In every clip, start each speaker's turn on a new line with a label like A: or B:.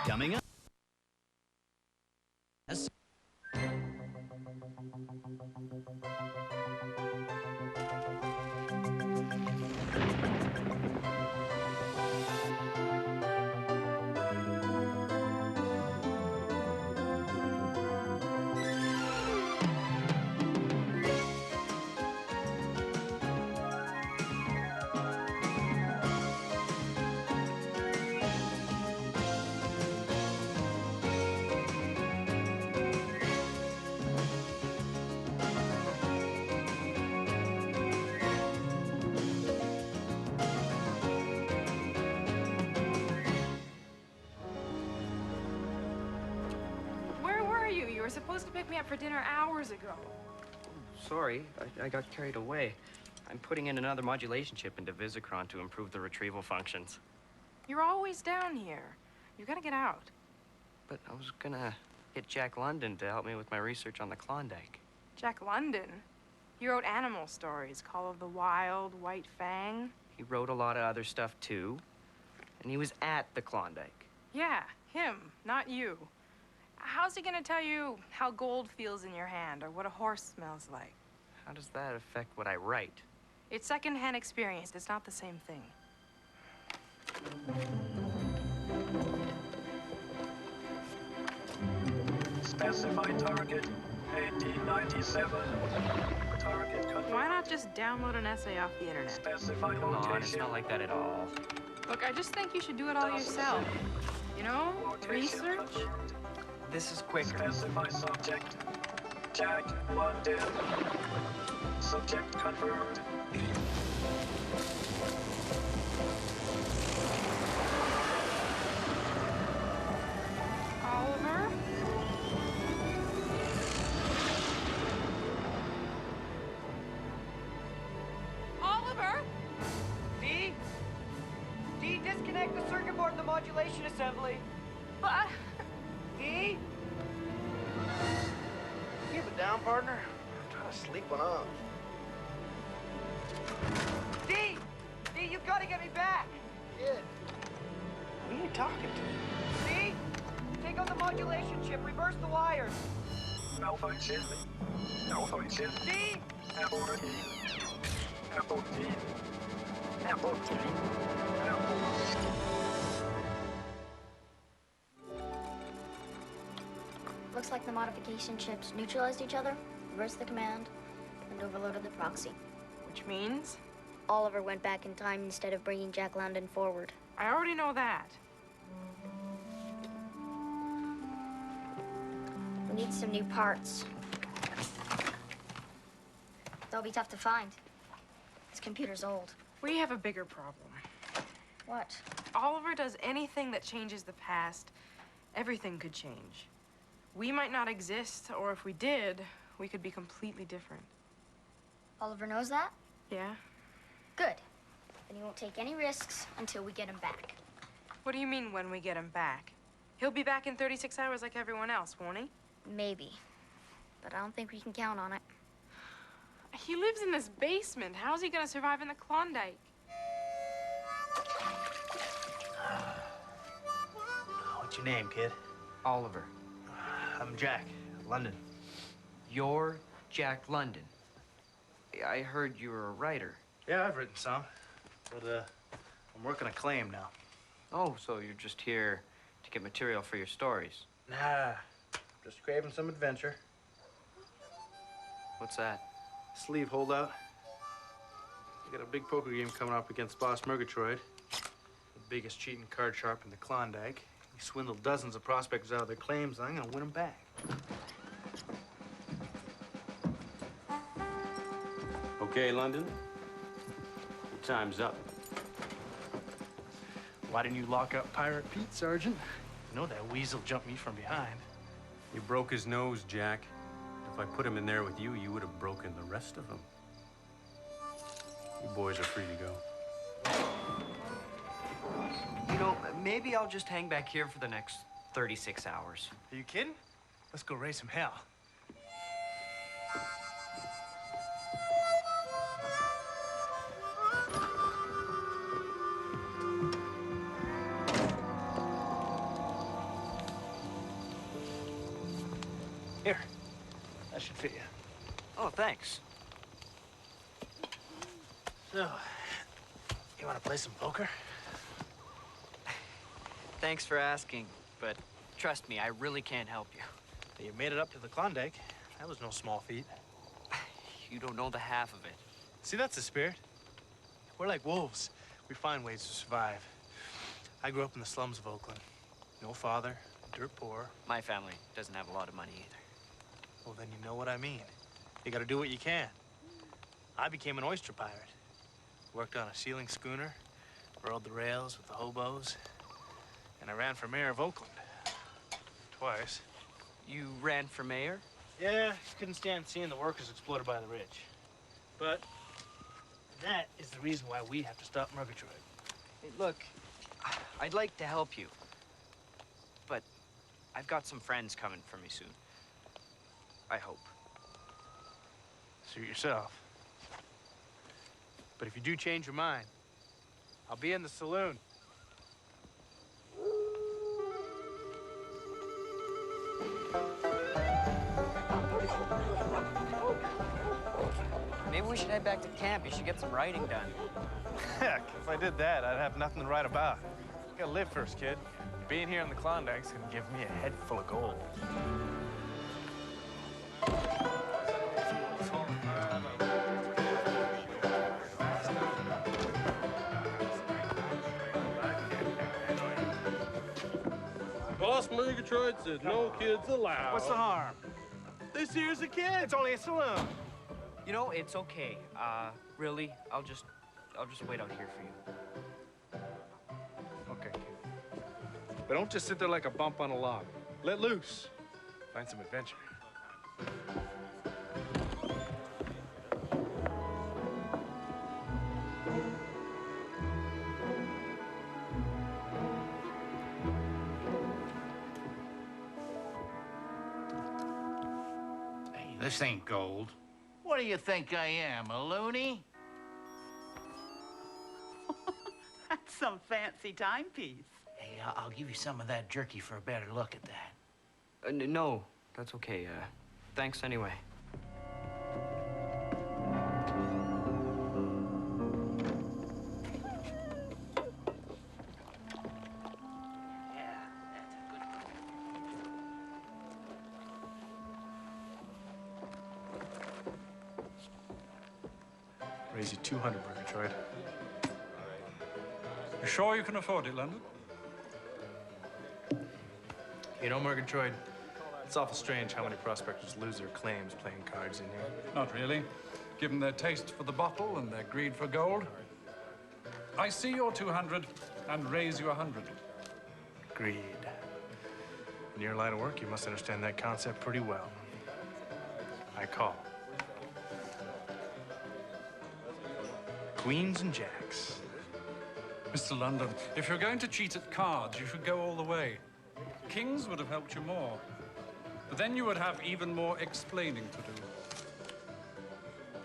A: Coming up.
B: You were supposed to pick me up for dinner hours ago.
C: Sorry, I got carried away. I'm putting in another modulation chip into Visicron to improve the retrieval functions.
B: You're always down here. You gotta get out.
C: But I was gonna get Jack London to help me with my research on the Klondike.
B: Jack London? He wrote animal stories, Call of the Wild, White Fang.
C: He wrote a lot of other stuff, too. And he was at the Klondike.
B: Yeah, him, not you. How's he gonna tell you how gold feels in your hand or what a horse smells like?
C: How does that affect what I write?
B: It's secondhand experience. It's not the same thing.
D: Specify target 1897. Target confirmed.
B: Why not just download an essay off the internet?
D: Specify
C: Come on, it's
D: location.
C: not like that at all.
B: Look, I just think you should do it all yourself. You know,
D: Location
B: research.
D: confirmed.
C: This is quicker.
D: Specify subject. Jack London. Subject confirmed.
B: Oliver? Oliver?
E: D? D, disconnect the circuit board in the modulation assembly.
B: But...
E: D? Keep it down, partner. I'm trying to sleep one off. D! D, you've got to get me back. Yeah. Who are you talking to? D? Take out the modulation chip. Reverse the wires.
D: Malfunction. Malfunction.
E: D?
D: Abort. Abort. Abort. Abort.
F: Looks like the modification chips neutralized each other, reversed the command, and overloaded the proxy.
B: Which means?
F: Oliver went back in time instead of bringing Jack London forward.
B: I already know that.
F: We need some new parts. They'll be tough to find. This computer's old.
B: We have a bigger problem.
F: What?
B: Oliver does anything that changes the past. Everything could change. We might not exist, or if we did, we could be completely different.
F: Oliver knows that?
B: Yeah?
F: Good. Then he won't take any risks until we get him back.
B: What do you mean when we get him back? He'll be back in 36 hours like everyone else, won't he?
F: Maybe. But I don't think we can count on it.
B: He lives in this basement. How's he gonna survive in the Klondike?
G: What's your name, kid?
C: Oliver.
G: I'm Jack, London.
C: You're Jack London. I heard you were a writer.
G: Yeah, I've written some, but I'm working a claim now.
C: Oh, so you're just here to get material for your stories?
G: Nah, just craving some adventure.
C: What's that?
G: Sleeve holdout. We got a big poker game coming up against Boss Murgatroyd, the biggest cheating card sharp in the Klondike. He swindled dozens of prospectors out of their claims, and I'm gonna win them back.
H: Okay, London. Your time's up.
G: Why didn't you lock up Pirate Pete, Sergeant? You know that weasel jumped me from behind.
H: You broke his nose, Jack. If I put him in there with you, you would have broken the rest of them. You boys are free to go.
C: You know, maybe I'll just hang back here for the next 36 hours.
G: Are you kidding? Let's go raise some hell. Here, that should fit you.
C: Oh, thanks.
G: So, you want to play some poker?
C: Thanks for asking, but trust me, I really can't help you.
G: You made it up to the Klondike. That was no small feat.
C: You don't know the half of it.
G: See, that's the spirit. We're like wolves. We find ways to survive. I grew up in the slums of Oakland. No father, dirt poor.
C: My family doesn't have a lot of money either.
G: Well, then you know what I mean. You gotta do what you can. I became an oyster pirate. Worked on a sealing schooner, rode the rails with the hobos, and I ran for mayor of Oakland. Twice.
C: You ran for mayor?
G: Yeah, couldn't stand seeing the workers exploited by the rich. But that is the reason why we have to stop Murgatroyd.
C: Hey, look, I'd like to help you, but I've got some friends coming for me soon. I hope.
G: Suit yourself. But if you do change your mind, I'll be in the saloon.
C: Maybe we should head back to camp. You should get some writing done.
G: Heck, if I did that, I'd have nothing to write about. You gotta live first, kid. Being here in the Klondike's gonna give me a head full of gold.
A: Boss Murgatroyd said no kids allowed.
G: What's the harm? This here's a kid. It's only a saloon.
C: You know, it's okay. Really, I'll just wait out here for you.
G: Okay, kid. But don't just sit there like a bump on a log. Let loose. Find some adventure.
I: Hey, this ain't gold. What do you think I am, a loony?
J: That's some fancy timepiece.
I: Hey, I'll give you some of that jerky for a better look at that.
C: No, that's okay. Thanks anyway.
G: Raise you 200, Murgatroyd.
A: You sure you can afford it, London?
G: You know, Murgatroyd, it's awful strange how many prospectors lose their claims playing cards in here.
A: Not really, given their taste for the bottle and their greed for gold. I see your 200 and raise you 100.
G: Greed. In your line of work, you must understand that concept pretty well. I call. Queens and jacks.
A: Mr. London, if you're going to cheat at cards, you should go all the way. Kings would have helped you more. But then you would have even more explaining to do.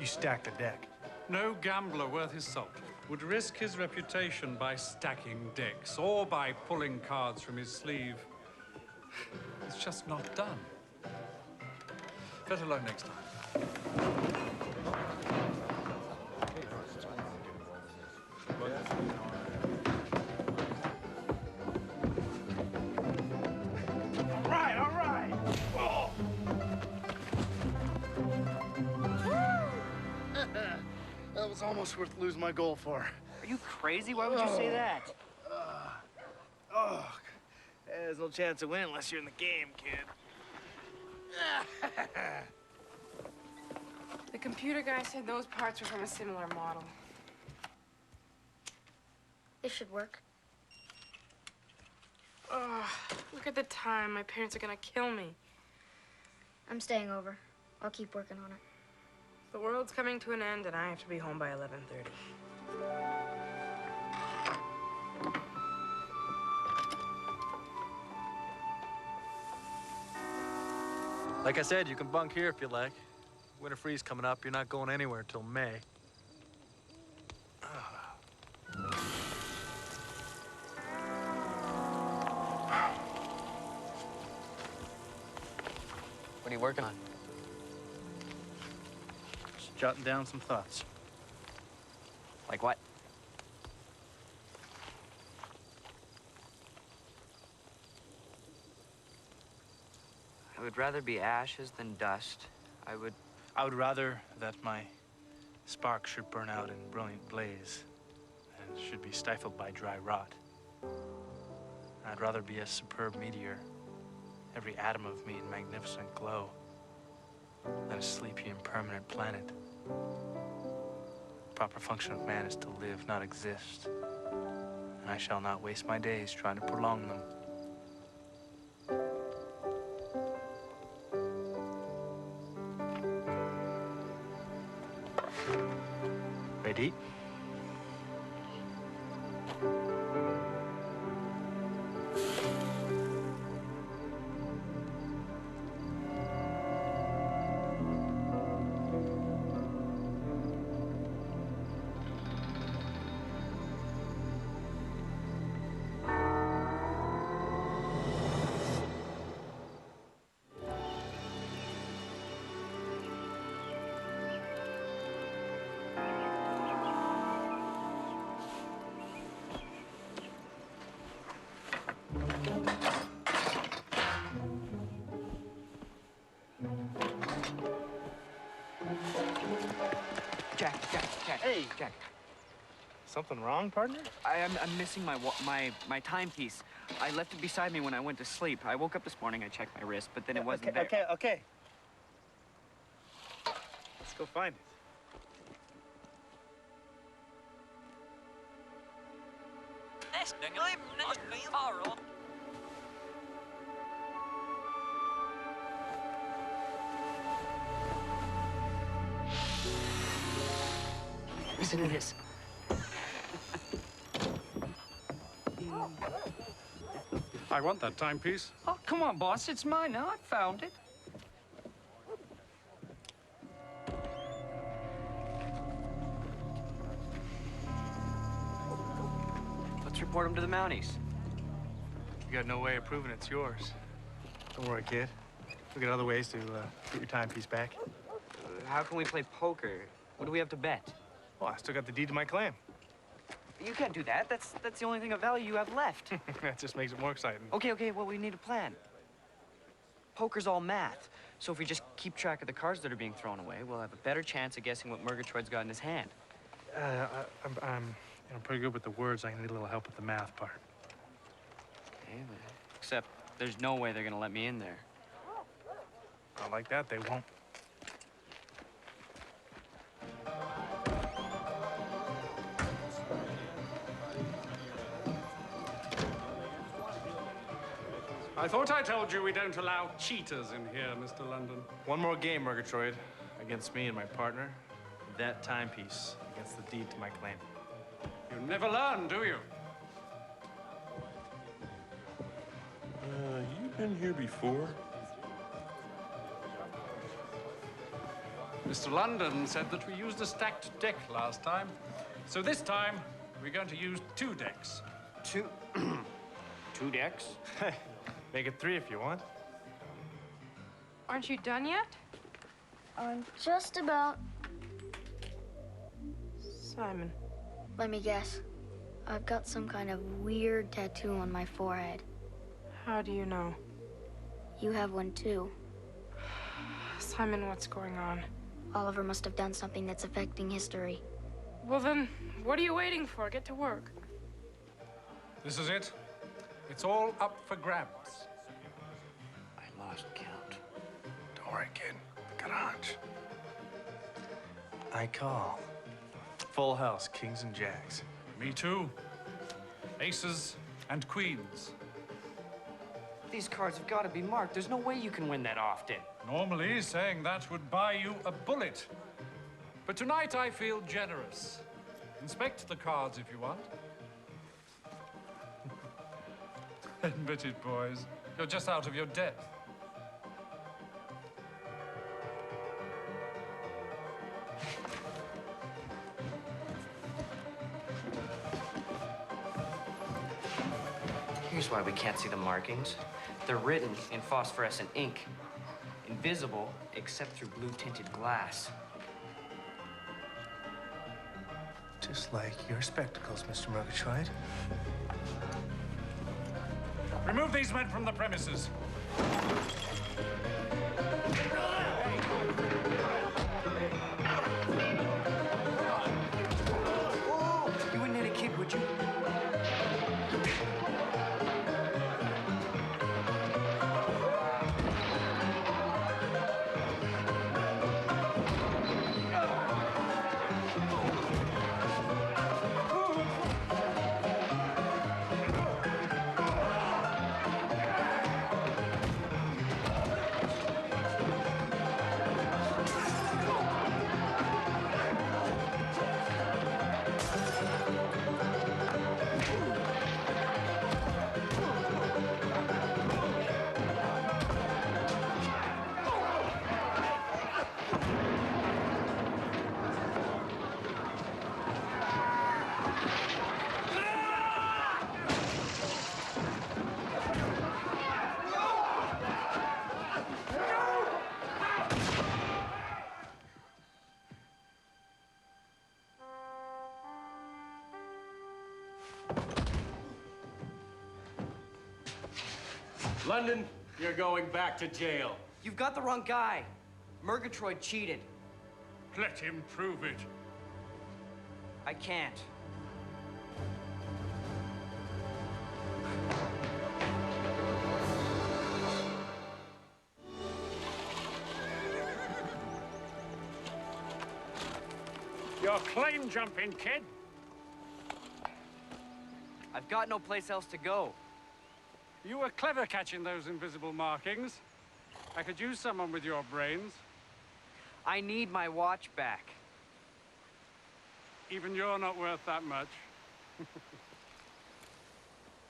G: You stack the deck.
A: No gambler worth his salt would risk his reputation by stacking decks or by pulling cards from his sleeve. It's just not done. Better luck next time.
G: All right. Oh. That was almost worth losing my goal for.
C: Are you crazy? Why would you say that?
G: There's no chance of winning unless you're in the game, kid.
B: The computer guy said those parts were from a similar model.
F: This should work.
B: Ugh, look at the time. My parents are gonna kill me.
F: I'm staying over. I'll keep working on it.
B: The world's coming to an end, and I have to be home by 11:30.
G: Like I said, you can bunk here if you like. Winter freeze coming up. You're not going anywhere till May.
C: What are you working on?
G: Just jotting down some thoughts.
C: Like what? I would rather be ashes than dust. I would
G: rather that my spark should burn out in brilliant blaze and should be stifled by dry rot. I'd rather be a superb meteor, every atom of me in magnificent glow, than a sleepy impermanent planet. The proper function of man is to live, not exist. And I shall not waste my days trying to prolong them. Ready?
C: Jack.
G: Hey!
C: Jack.
G: Something wrong, partner?
C: I'm missing my timepiece. I left it beside me when I went to sleep. I woke up this morning, I checked my wrist, but then it wasn't there.
G: Okay. Let's go find it.
C: Listen to this.
A: I want that timepiece.
E: Oh, come on, boss. It's mine now. I found it.
C: Let's report him to the Mounties.
G: You got no way of proving it's yours. Don't worry, kid. We got other ways to get your timepiece back.
C: How can we play poker? What do we have to bet?
G: Well, I still got the deed to my claim.
C: You can't do that. That's the only thing of value you have left.
G: That just makes it more exciting.
C: Okay, well, we need a plan. Poker's all math. So if we just keep track of the cards that are being thrown away, we'll have a better chance of guessing what Murgatroyd's got in his hand.
G: I'm pretty good with the words. I need a little help with the math part.
C: Okay, except there's no way they're gonna let me in there.
G: Not like that, they won't.
A: I thought I told you we don't allow cheaters in here, Mr. London.
G: One more game, Murgatroyd, against me and my partner. That timepiece against the deed to my claim.
A: You never learn, do you?
K: You been here before?
A: Mr. London said that we used a stacked deck last time. So this time, we're going to use 2 decks.
C: Two decks?
G: Make it 3 if you want.
B: Aren't you done yet?
F: I'm just about.
B: Simon.
F: Let me guess. I've got some kind of weird tattoo on my forehead.
B: How do you know?
F: You have one too.
B: Simon, what's going on?
F: Oliver must have done something that's affecting history.
B: Well then, what are you waiting for? Get to work.
A: This is it. It's all up for grabs.
I: I lost count.
G: Don't worry, kid. Got a hunch. I call. Full house, kings and jacks.
A: Me too. Aces and queens.
C: These cards have got to be marked. There's no way you can win that often.
A: Normally, saying that would buy you a bullet. But tonight, I feel generous. Inspect the cards if you want. Admit it, boys. You're just out of your depth.
C: Here's why we can't see the markings. They're written in phosphorescent ink. invisible except through blue-tinted glass.
G: Just like your spectacles, Mr. Murgatroyd.
A: Remove these men from the premises.
C: You wouldn't hit a kid, would you?
H: London, you're going back to jail.
C: You've got the wrong guy. Murgatroyd cheated.
A: Let him prove it.
C: I can't.
A: You're claim jumping, kid.
C: I've got no place else to go.
A: You were clever catching those invisible markings. I could use someone with your brains.
C: I need my watch back.
A: Even you're not worth that much.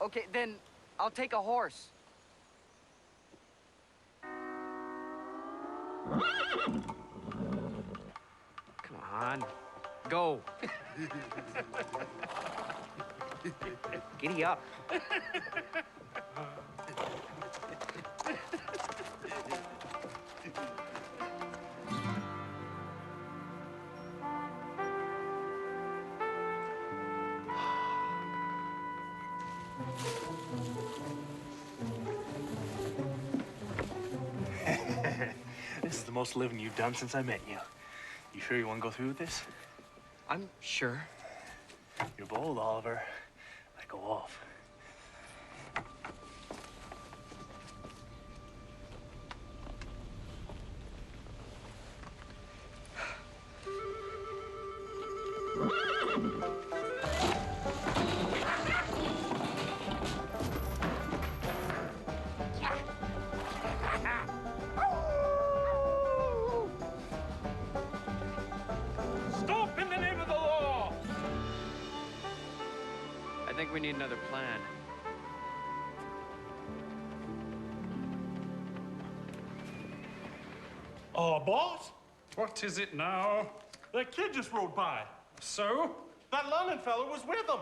C: Okay, then I'll take a horse. Come on, go. Giddy up.
G: This is the most living you've done since I met you. You sure you want to go through with this?
C: I'm sure.
G: You're bold, Oliver. Like a wolf.
A: Stop in the name of the law!
C: I think we need another plan.
A: Oh, boss? What is it now?
K: That kid just rode by.
A: So?
K: That London fellow was with him.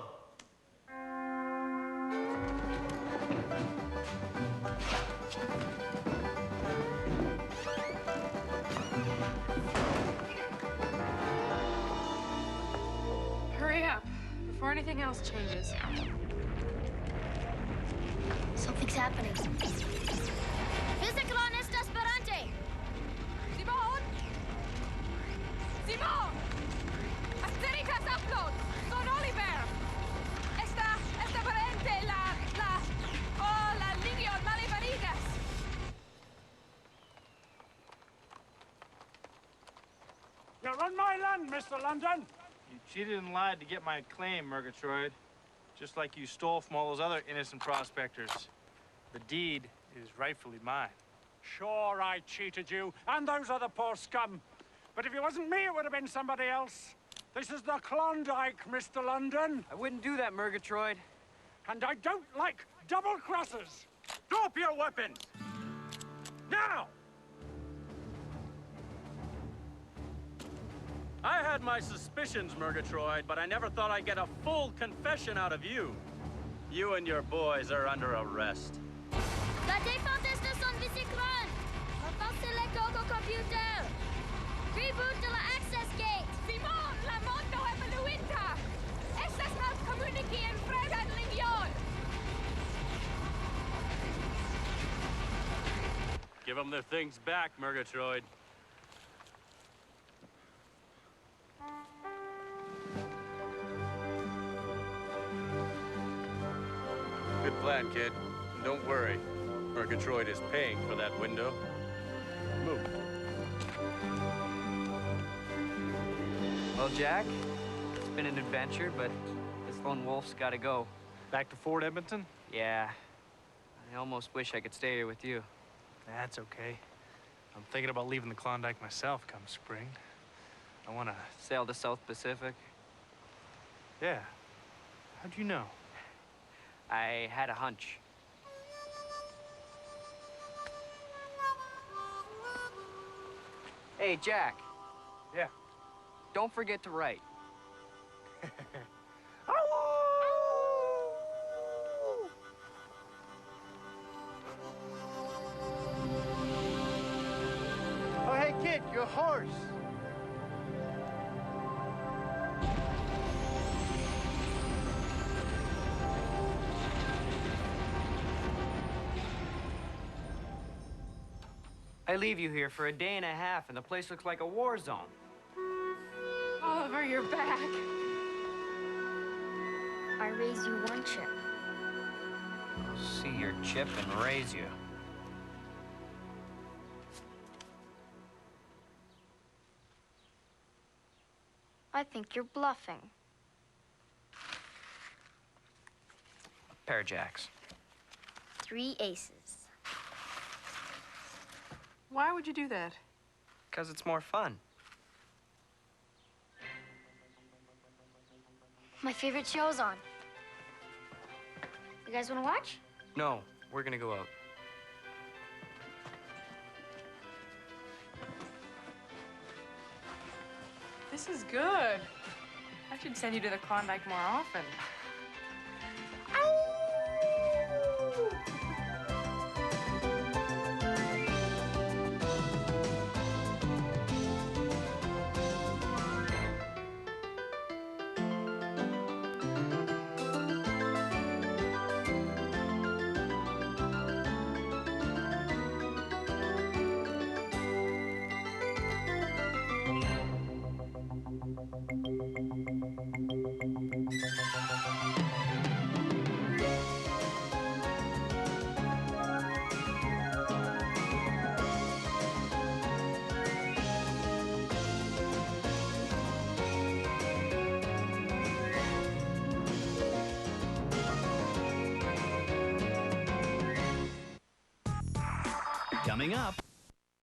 B: Hurry up, before anything else changes.
F: Something's happening. Visicron est esperante!
B: Simon! Simon! Asteritas upload! Son Oliver! Esta parente la Legion Malevarigas!
A: You're on my land, Mr. London.
G: You cheated and lied to get my claim, Murgatroyd. Just like you stole from all those other innocent prospectors. The deed is rightfully mine.
A: Sure, I cheated you, and those other poor scum. But if it wasn't me, it would have been somebody else. This is the Klondike, Mr. London.
C: I wouldn't do that, Murgatroyd.
A: And I don't like double-crossers. Drop your weapons! Now!
H: I had my suspicions, Murgatroyd, but I never thought I'd get a full confession out of you. You and your boys are under arrest.
F: La défense son Visicron! Avancez le Gogo computer! Reboot de la access gate!
L: Simon, la mondo evoluita! Estas nos comuniqui en freda linguion!
H: Give them their things back, Murgatroyd. Good plan, kid. And don't worry. Murgatroyd is paying for that window. Move.
C: Well, Jack, it's been an adventure, but this lone wolf's gotta go.
G: Back to Fort Edmonton?
C: Yeah. I almost wish I could stay here with you.
G: That's okay. I'm thinking about leaving the Klondike myself come spring. I want to...
C: Sail the South Pacific.
G: Yeah. How'd you know?
C: I had a hunch. Hey, Jack.
G: Yeah.
C: Don't forget to write.
K: Oh, hey, kid, your horse.
C: I leave you here for a day and a half, and the place looks like a war zone.
B: Oliver, you're back.
F: I raise you one chip.
C: See your chip and raise you.
F: I think you're bluffing.
C: Pair of jacks.
F: 3 aces.
B: Why would you do that?
C: 'Cause it's more fun.
F: My favorite show's on. You guys want to watch?
C: No, we're gonna go out.
B: This is good. I should send you to the Klondike more often.
M: Coming up,